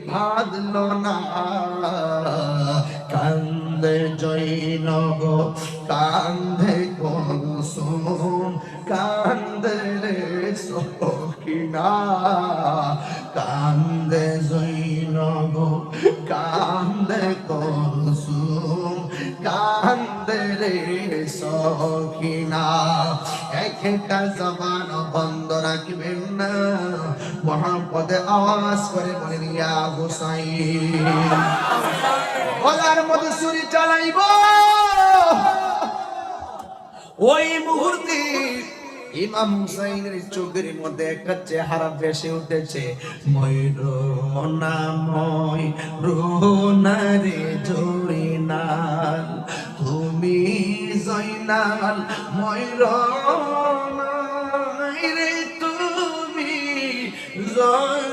বাঁধলো না। কান্দে জৈনব কান্দে কুলসুম কান্দে রে সখিনা, কান্দে জৈনব কান্দে কুলসুম কান্দে রে সখিনা। একটা জবান বন্ধ রাখবেন না, মহাপদে আওয়াজ করে বলেন ইয়া হুসাইন। গলার মধ্যে ছুরি চালাইব, ওই মুহূর্তে ইমাম হুসাইনের চোখের মধ্যে একটা চেহারা ভেসে উঠেছে। ময়ূরনাময় রোনারে জয়নাল, তুমি জয়নাল ময়ূরনায় রে তুমি জয়